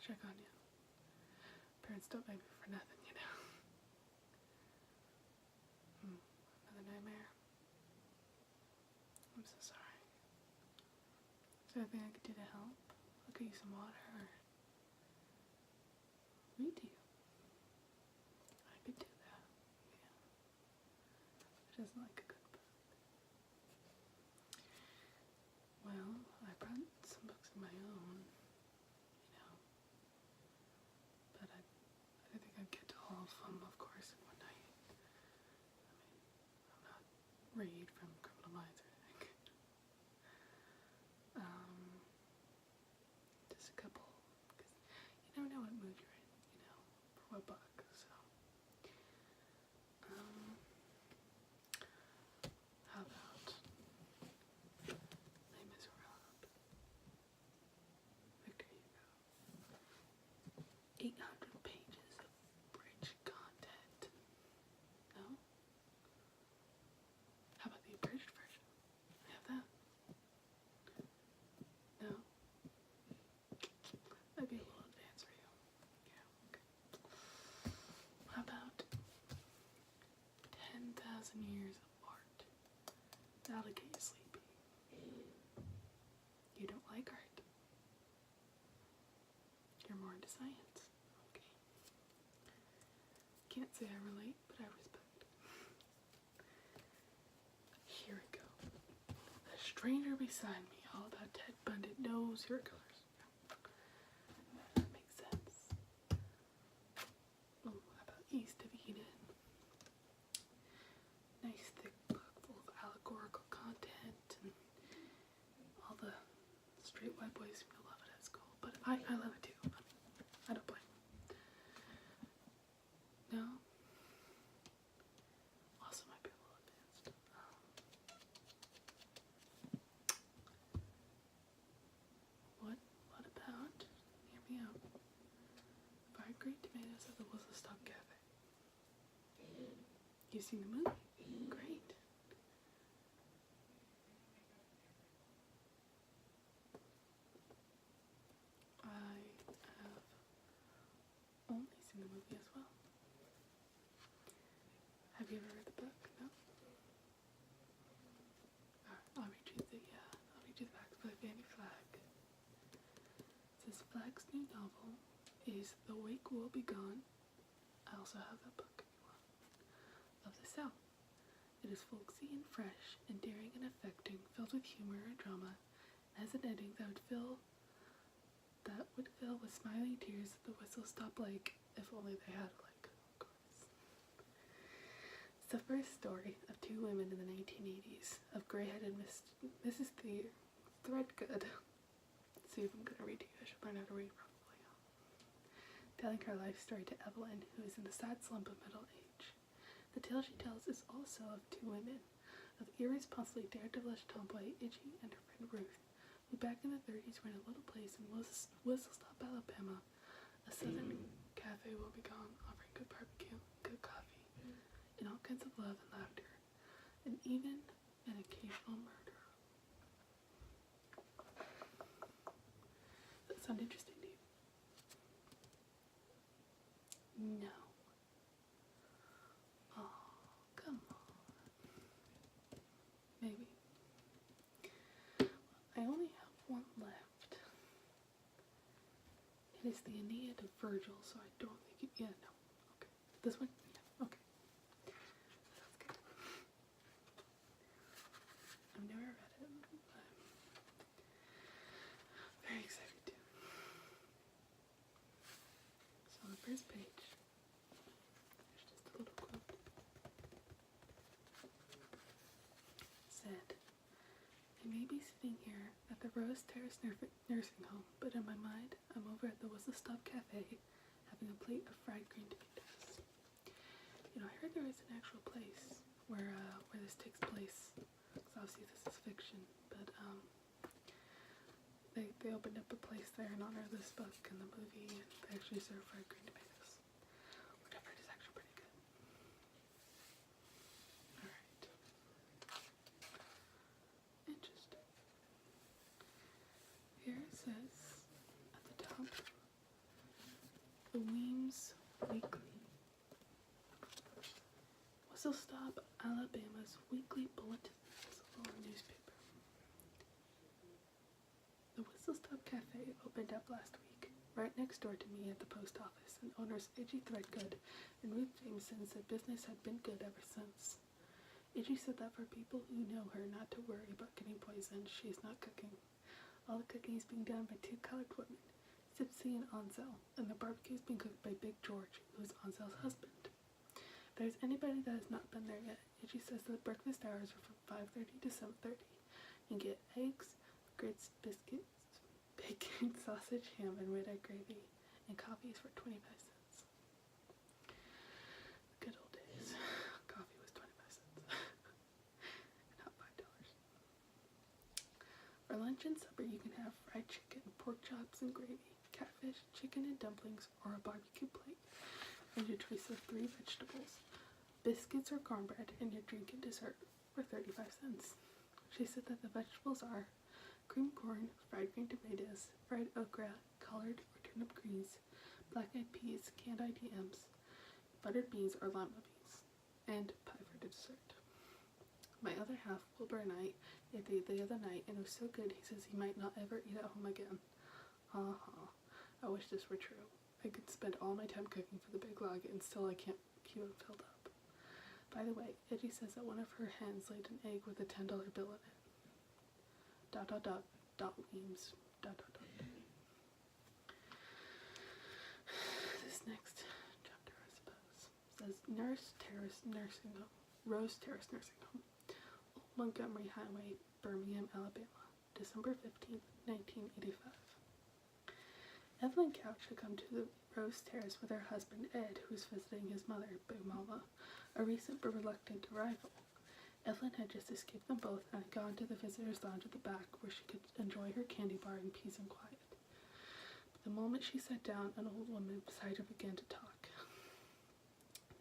check on you. Parents don't make me for nothing, you know. Another nightmare. I'm so sorry. Is there anything I could do to help? I'll get you some water or read to you. I could do that. Yeah. She doesn't like a good book. Well, I brought some books of my own, you know. But I think I'd get to all of them, of course, in one night. I mean, I'm not Reed from Criminal Minds or anything. Just a couple, because you never know what mood you're in, you know, for what book, so. How about Les Miserables? Victor Hugo. 800 pages of rich content. No? How about the abridged version? I have that. No? Might be a little advanced for you. Yeah, okay. How about 10,000 Years of Art? That'll get you sleepy. You don't like art. You're more into science. Okay. Can't say I relate, but I respect. Here we go. The Stranger Beside Me, all about Ted Bundy knows your colors. That makes sense. Oh, how about East of Eden? Nice thick book full of allegorical content and all the straight white boys seem to love it at school, but I love it too. I don't blame. No? Also might be a little advanced. What about, hear me out, Fried Green Tomatoes at the Whistle Stop Cafe? You seen the movie? Great. I have only seen the movie as well. Have you ever read the book? No? Alright, I'll read you the facts by Fanny Flagg. It says Flagg's new novel is The Wake Will Be Gone. I also have that book if you want. Of the South. It is folksy and fresh, endearing and affecting, filled with humor and drama, and has an ending that would fill with smiling tears at the Whistle Stop Lake, if only they had a lake, of course. It's the first story of two women in the 1980s, of grey-headed Mrs. Threadgood. Let's see if I'm gonna read to you. I should learn how to read probably. Telling her life story to Evelyn, who is in the sad slump of middle age. The tale she tells is also of two women, of the irresponsibly daredevilish tomboy Itchy and her friend Ruth, who back in the 30s ran a little place in Whistle Stop, Alabama. A southern cafe will be gone, offering good barbecue, good coffee, and all kinds of love and laughter, and even an occasional murder. Does that sound interesting to you? No. Maybe. I only have one left. It is the Aeneid of Virgil, so I don't think it. Yeah, no. Okay. This one? Yeah. Okay. Sounds good. I've never read it, but I'm very excited to. So on the first page, there's just a little quote. Said, I may be sitting here at the Rose Terrace nursing home, but in my mind, I'm over at the Whistle Stop Cafe having a plate of fried green tomatoes. You know, I heard there is an actual place where this takes place, because obviously this is fiction, but they opened up a place there in honor of this book and the movie, and they actually serve fried green tomatoes, which I've heard is actually pretty good. Alright. Interesting. Here it says, at the top, Stop, Alabama's weekly bulletin newspaper. The Whistle Stop Cafe opened up last week, right next door to me at the post office, and owners Iggy Threadgood and Ruth Jameson said business had been good ever since. Iggy said that for people who know her not to worry about getting poisoned, she's not cooking. All the cooking is being done by two colored women, Sipsy and Ansel, and the barbecue is being cooked by Big George, who is Ansel's husband. If there's anybody that has not been there yet, Iggy says that breakfast hours are from 5:30 to 7:30. You can get eggs, grits, biscuits, bacon, sausage, ham, and red egg gravy, and coffees for 25 cents. Good old days. Coffee was 25 cents. Not $5. For lunch and supper, you can have fried chicken, pork chops and gravy, catfish, chicken and dumplings, or a barbecue plate, and your choice of 3 vegetables, biscuits or cornbread, and your drink and dessert for 35 cents. She said that the vegetables are cream corn, fried green tomatoes, fried okra, collard or turnip greens, black-eyed peas, canned IDMs, buttered beans or lima beans, and pie for dessert. My other half, Wilbur, and I ate the other night, and it was so good he says he might not ever eat at home again. I wish this were true. I could spend all my time cooking for the big log and still I can't keep it filled up. By the way, Iggy says that one of her hens laid an egg with a $10 bill in it. ... Weems ... This next chapter, I suppose, says Rose Terrace Nursing Home, Old Montgomery Highway, Birmingham, Alabama, December 15th, 1985. Evelyn Couch had come to the Rose Terrace with her husband Ed, who was visiting his mother, Big Mama, a recent but reluctant arrival. Evelyn had just escaped them both and had gone to the visitor's lounge at the back, where she could enjoy her candy bar in peace and quiet. But the moment she sat down, an old woman beside her began to talk.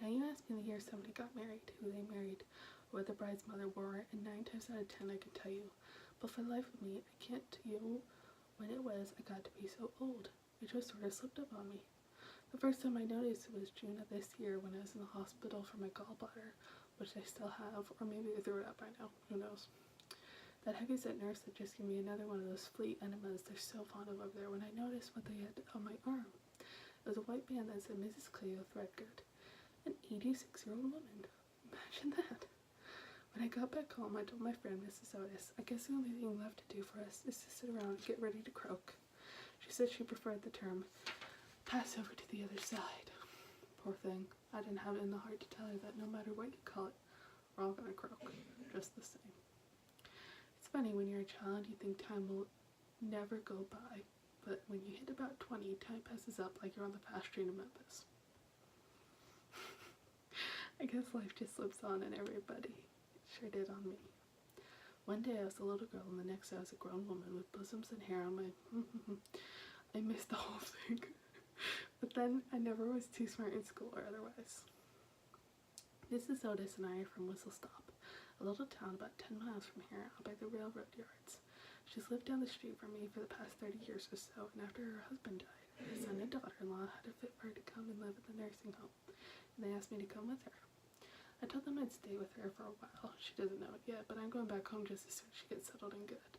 Now you asked me the year somebody got married, who they married, or what the bride's mother wore, and 9 times out of 10 I can tell you. But for the life of me, I can't tell you when it was I got to be so old. It just sort of slipped up on me. The first time I noticed it was June of this year when I was in the hospital for my gallbladder, which I still have, or maybe I threw it out by now, who knows. That heavyset nurse had just given me another one of those fleet enemas they're so fond of over there when I noticed what they had on my arm. It was a white band that said Mrs. Cleo Threadgood, an 86-year-old woman. Imagine that. When I got back home, I told my friend Mrs. Otis, I guess the only thing left to do for us is to sit around and get ready to croak. She said she preferred the term pass over to the other side. Poor thing. I didn't have it in the heart to tell her that no matter what you call it, we're all gonna croak, just the same. It's funny, when you're a child, you think time will never go by, but when you hit about 20, time passes up like you're on the fast train to Memphis. I guess life just slips on and everybody. It sure did on me. One day I was a little girl, and the next I was a grown woman with bosoms and hair on my... I missed the whole thing. But then I never was too smart in school or otherwise. Mrs. Otis and I are from Whistle Stop, a little town about 10 miles from here, out by the railroad yards. She's lived down the street from me for the past 30 years or so, and after her husband died, her son and daughter-in-law had a fit for her to come and live at the nursing home, and they asked me to come with her. I told them I'd stay with her for a while. She doesn't know it yet, but I'm going back home just as soon as she gets settled and good.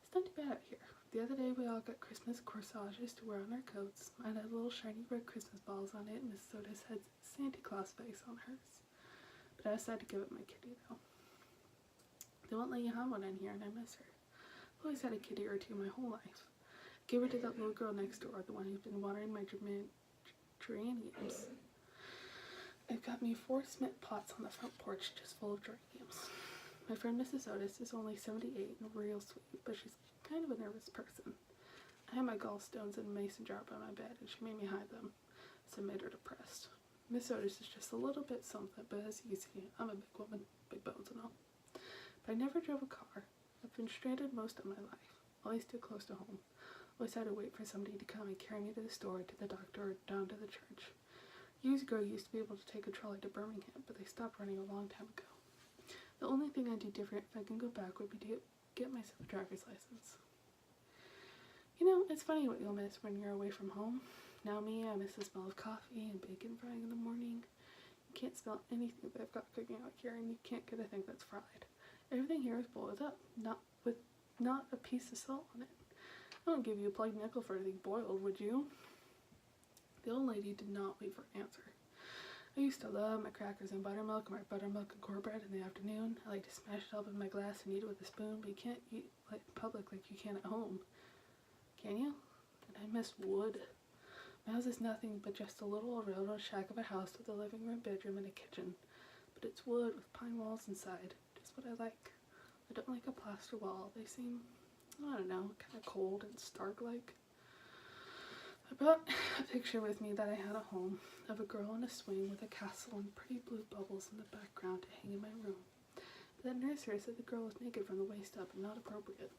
It's not too bad out here. The other day we all got Christmas corsages to wear on our coats. Mine had little shiny red Christmas balls on it, and Mrs. Otis had Santa Claus face on hers. But I decided to give it my kitty, though. They won't let you have one in here, and I miss her. I've always had a kitty or two my whole life. I gave her to that little girl next door, the one who's been watering my geraniums. I've got me 4 cement pots on the front porch just full of geraniums. My friend Mrs. Otis is only 78 and real sweet, but she's kind of a nervous person. I had my gallstones in a mason jar by my bed, and she made me hide them, so it made her depressed. Miss Otis is just a little bit something, but as you see, I'm a big woman, big bones and all. But I never drove a car. I've been stranded most of my life, always too close to home. Always had to wait for somebody to come and carry me to the store, to the doctor, or down to the church. Years ago, I used to be able to take a trolley to Birmingham, but they stopped running a long time ago. The only thing I'd do different if I can go back would be to get myself a driver's license. You know, it's funny what you'll miss when you're away from home. Now me, I miss the smell of coffee and bacon frying in the morning. You can't smell anything they've got cooking out here, and you can't get a thing that's fried. Everything here is boiled up, not a piece of salt on it. I wouldn't give you a plug nickel for anything boiled, would you? The old lady did not wait for an answer. I used to love my crackers and buttermilk, and my buttermilk and cornbread in the afternoon. I like to smash it up in my glass and eat it with a spoon, but you can't eat like in public like you can at home. Can you? And I miss wood. My house is nothing but just a little railroad shack of a house with a living room, bedroom, and a kitchen. But it's wood with pine walls inside. Just what I like. I don't like a plaster wall. They seem, I don't know, kind of cold and stark-like. I brought a picture with me that I had at home of a girl in a swing with a castle and pretty blue bubbles in the background to hang in my room. But that nursery said the girl was naked from the waist up and not appropriate.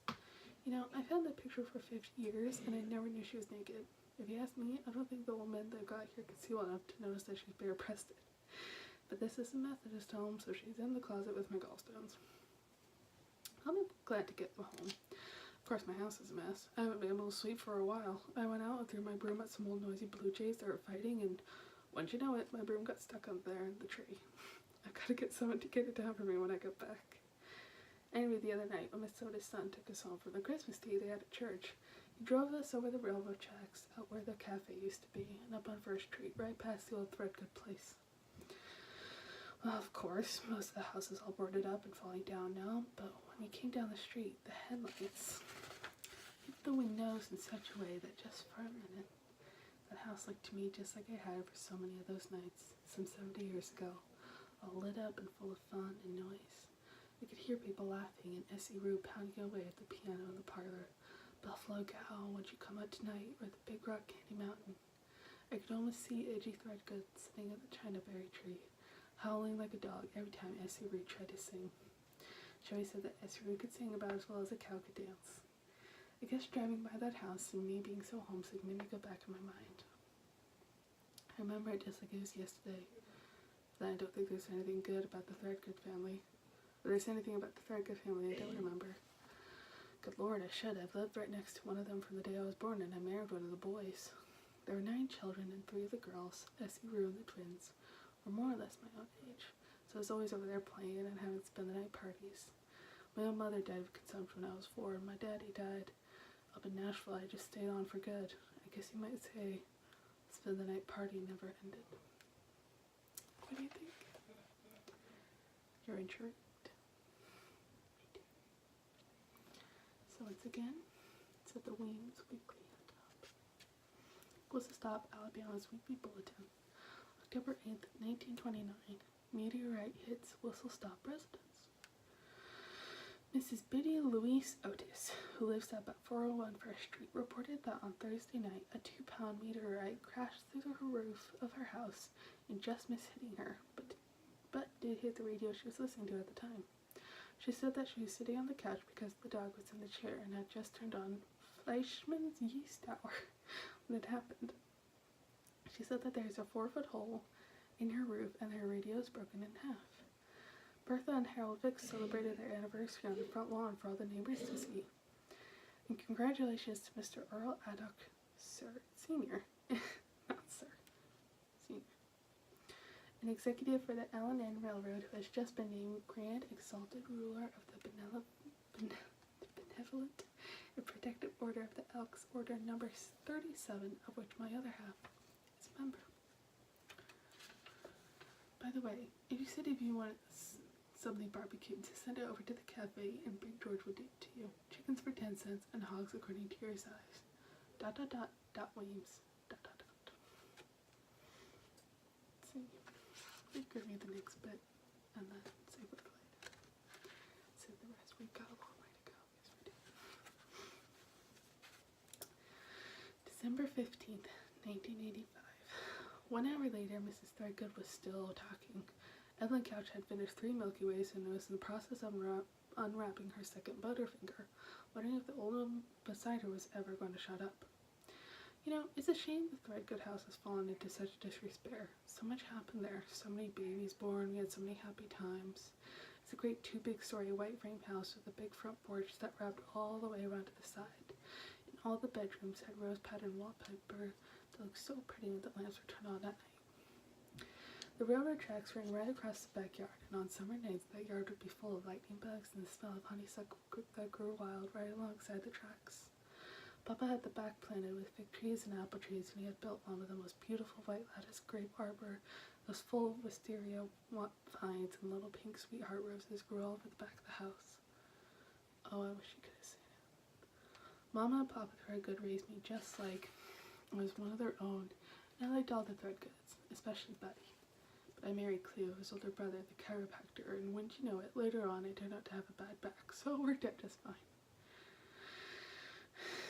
You know, I've had that picture for 50 years and I never knew she was naked. If you ask me, I don't think the woman that got here could see well enough to notice that she's bare-breasted. But this is a Methodist home, so she's in the closet with my gallstones. I'll be glad to get them home. Of course, my house is a mess. I haven't been able to sweep for a while. I went out and threw my broom at some old noisy blue jays that were fighting, and once you know it, my broom got stuck up there in the tree. I've got to get someone to get it down for me when I get back. Anyway, the other night, when Miss Soda's son took us home for the Christmas tea they had at church, he drove us over the railroad tracks out where the cafe used to be, and up on First Street, right past the old Threadgood place. Well, of course, most of the house is all boarded up and falling down now, but when we came down the street, the headlights hit the windows in such a way that just for a minute, that house looked to me just like I had for so many of those nights, some 70 years ago, all lit up and full of fun and noise. I could hear people laughing and Essie Rue pounding away at the piano in the parlor. Buffalo Gal, Won't You Come Out Tonight, or the Big Rock Candy Mountain. I could almost see Edgy Threadgood sitting at the Chinaberry tree, howling like a dog every time Essie Rue tried to sing. Joey said that Essie Rue could sing about as well as a cow could dance. I guess driving by that house and me being so homesick made me go back in my mind. I remember it just like it was yesterday, but I don't think there's anything good about the Threadgood family. If there's anything about the Threadgood family I don't remember. Good Lord, I should. I've lived right next to one of them from the day I was born, and I married one of the boys. There were 9 children, and 3 of the girls, Essie Rue and the twins, were more or less my own age, so I was always over there playing and having spend-the-night parties. My own mother died of consumption when I was 4, and my daddy died up in Nashville. I just stayed on for good. I guess you might say spend-the-night party never ended. What do you think? You're intrigued? So once again, it's at the Weems Weekly Top. Whistle Stop, Alabama's Weekly Bulletin. October 8th, 1929. Meteorite hits Whistle Stop residence. Mrs. Biddy Louise Otis, who lives up at 401 First Street, reported that on Thursday night a 2-pound meteorite crashed through the roof of her house and just missed hitting her, but did hit the radio she was listening to at the time. She said that she was sitting on the couch because the dog was in the chair and had just turned on Fleischmann's yeast hour when it happened. She said that there's a 4-foot hole in her roof and her radio is broken in half. Bertha and Harold Vick celebrated their anniversary on the front lawn for all the neighbors to see. And congratulations to Mr. Earl Addock, Sr. Not Sir. Sr. An executive for the L&N Railroad who has just been named Grand Exalted Ruler of the Benevolent and Protective Order of the Elks, Order number 37, of which my other half is a member. By the way, if you said if you wanted something barbecued, to send it over to the cafe and Big George would do it to you. Chickens for 10 cents and hogs according to your size. ... Williams. ... See, give me the next bit and then save it for later. Save the rest. We've got a long way to go. Yes, we do. December 15th, 1985. 1 hour later, Mrs. Threadgood was still talking. Evelyn Couch had finished 3 Milky Ways and was in the process of unwrapping her second Butterfinger, wondering if the old one beside her was ever going to shut up. You know, it's a shame the Threadgood house has fallen into such disrepair. So much happened there, so many babies born, we had so many happy times. It's a great 2-big-story white frame house with a big front porch that wrapped all the way around to the side. And all the bedrooms had rose-patterned wallpaper that looked so pretty when the lamps were turned on at night. The railroad tracks ran right across the backyard, and on summer nights that yard would be full of lightning bugs and the smell of honeysuckle that grew wild right alongside the tracks. Papa had the back planted with fig trees and apple trees, and he had built one of the most beautiful white lattice grape arbor that was full of wisteria vines, and little pink sweetheart roses grew all over the back of the house. Oh, I wish you could have seen it. Mama and Papa Threadgood raised me just like I was one of their own, and I liked all the Threadgoods, especially Buddy. But I married Cleo, his older brother, the chiropractor, and wouldn't you know it, later on I turned out to have a bad back, so it worked out just fine.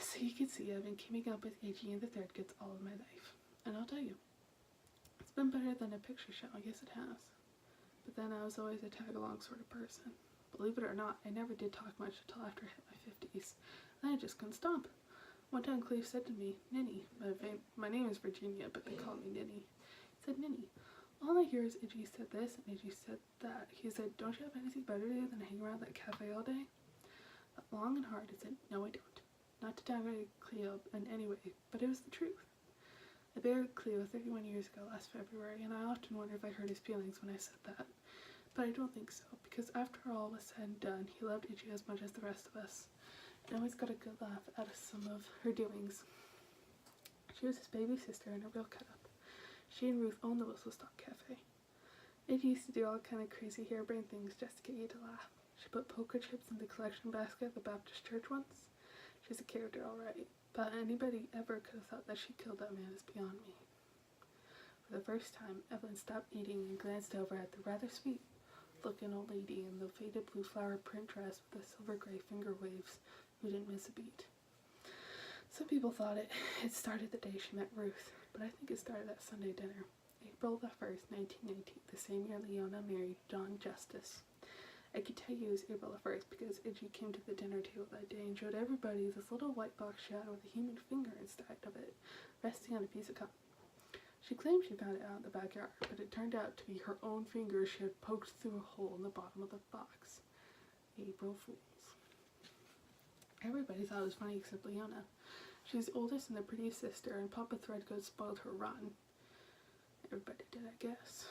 So you can see I've been keeping up with AG and the Threadgoods all of my life, and I'll tell you, it's been better than a picture show, I guess it has. But then I was always a tag-along sort of person. Believe it or not, I never did talk much until after I hit my 50s, and I just couldn't stop. One time Cleve said to me, "Ninny," my name is Virginia, but they call me Ninny. He said, "Ninny, all I hear is Iggy said this and Iggy said that." He said, "Don't you have anything better to do than hang around that cafe all day?" But long and hard, I said, "No, I don't." Not to downgrade Cleo in any way, but it was the truth. I buried Cleo 31 years ago last February, and I often wonder if I hurt his feelings when I said that. But I don't think so, because after all was said and done, he loved Iggy as much as the rest of us, and always got a good laugh out of some of her doings. She was his baby sister and a real cut-up. She and Ruth owned the Whistle Stop Cafe. Iggy used to do all kind of crazy harebrained things just to get you to laugh. She put poker chips in the collection basket at the Baptist church once. She's a character, alright, but anybody ever could have thought that she killed that man is beyond me. For the first time, Evelyn stopped eating and glanced over at the rather sweet-looking old lady in the faded blue flower print dress with the silver-gray finger waves who didn't miss a beat. Some people thought it started the day she met Ruth, but I think it started at Sunday dinner, April the 1st, 1919, the same year Leona married John Justice. I could tell you it was April the 1st because Iggy came to the dinner table that day and showed everybody this little white box she had with a human finger inside of it, resting on a piece of cotton. She claimed she found it out in the backyard, but it turned out to be her own finger she had poked through a hole in the bottom of the box. April Fools. Everybody thought it was funny except Leona. She was the oldest and the prettiest sister, and Papa Threadgood spoiled her rotten. Everybody did, I guess.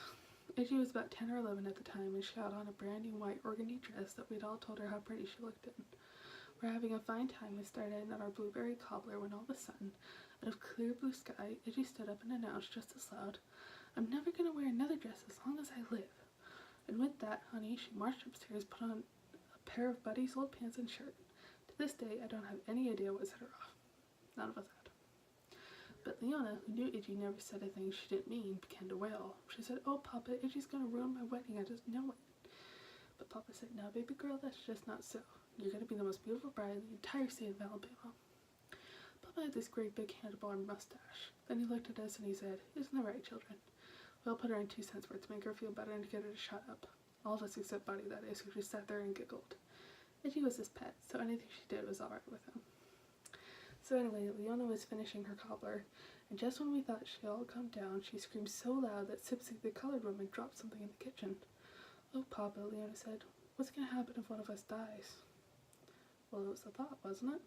Iggy was about 10 or 11 at the time, and she had on a brand new white organdy dress that we'd all told her how pretty she looked in. We're having a fine time and started in at our blueberry cobbler when all of a sudden, out of clear blue sky, Iggy stood up and announced just as loud, "I'm never going to wear another dress as long as I live." And with that, honey, she marched upstairs, put on a pair of Buddy's old pants and shirt. To this day, I don't have any idea what set her off. None of us had. But Leona, who knew Iggy never said a thing she didn't mean, began to wail. She said, "Oh, Papa, Iggy's going to ruin my wedding, I just know it." But Papa said, "No, baby girl, that's just not so. You're going to be the most beautiful bride in the entire state of Alabama." Papa had this great big handlebar mustache. Then he looked at us and he said, "Isn't that right, children? We'll put her in 2 cents worth to make her feel better and to get her to shut up." All of us except Buddy, that is, who just sat there and giggled. Iggy was his pet, so anything she did was alright with him. So anyway, Leona was finishing her cobbler, and just when we thought she'd all come down, she screamed so loud that Sipsy, the colored woman, dropped something in the kitchen. "Oh, Papa," Leona said, "what's going to happen if one of us dies?" Well, it was a thought, wasn't it?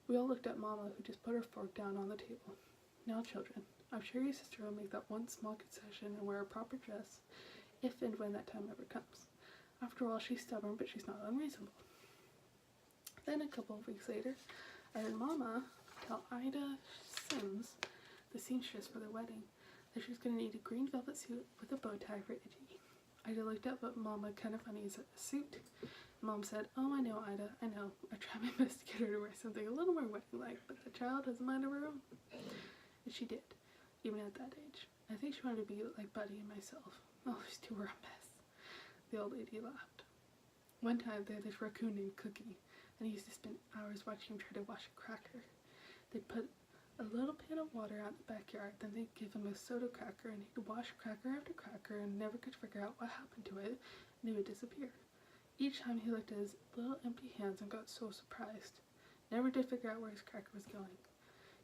We all looked at Mama, who just put her fork down on the table. "Now, children, I'm sure your sister will make that one small concession and wear a proper dress, if and when that time ever comes. After all, she's stubborn, but she's not unreasonable." Then a couple of weeks later, I heard Mama tell Ida Sims, the seamstress for their wedding, that she was going to need a green velvet suit with a bow tie for Iggy. Ida looked up at Mama kind of funny as a suit. Mom said, "Oh, I know, Ida, I know. I try my best to get her to wear something a little more wedding-like, but the child has a mind of her own." And she did, even at that age. I think she wanted to be like Buddy and myself. Oh, these two were a mess. The old lady laughed. One time, they had this raccoon named Cookie, and he used to spend hours watching him try to wash a cracker. They'd put a little pan of water out in the backyard, then they'd give him a soda cracker, and he'd wash cracker after cracker and never could figure out what happened to it, and it would disappear. Each time he looked at his little empty hands and got so surprised. Never did figure out where his cracker was going.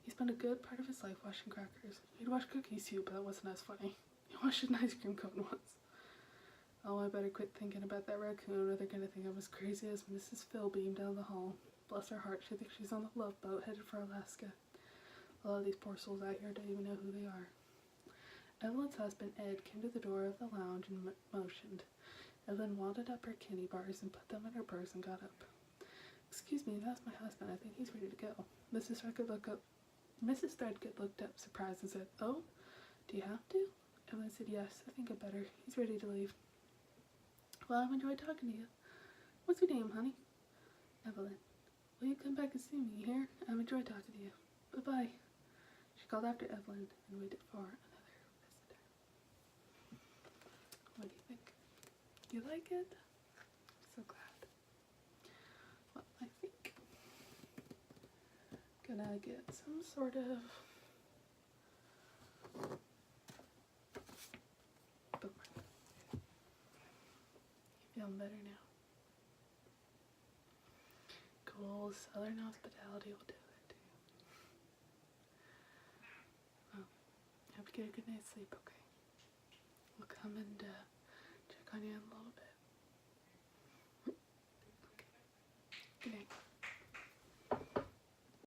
He spent a good part of his life washing crackers. He'd wash cookies too, but that wasn't as funny. He washed an ice cream cone once. Oh, I better quit thinking about that raccoon, or they're gonna think I'm as crazy as Mrs. Philbeam down the hall. Bless her heart, she thinks she's on the Love Boat headed for Alaska. A lot of these poor souls out here don't even know who they are. Evelyn's husband, Ed, came to the door of the lounge and motioned. Evelyn wadded up her candy bars and put them in her purse and got up. "Excuse me, that's my husband. I think he's ready to go." Mrs. Threadgood looked up, surprised, and said, "Oh, do you have to?" Evelyn said, "Yes, I think I'd better. He's ready to leave." "Well, I've enjoyed talking to you. What's your name, honey?" "Evelyn. Will you come back and see me, you hear? I've enjoyed talking to you. Bye-bye." She called after Evelyn and waited for another visitor. What do you think? You like it? I'm so glad. Well, I think I'm gonna get some sort of bookmark. You feeling better now? Cool. Southern hospitality will do it. Well, you have to get a good night's sleep, okay? We'll come and check on you in a little bit.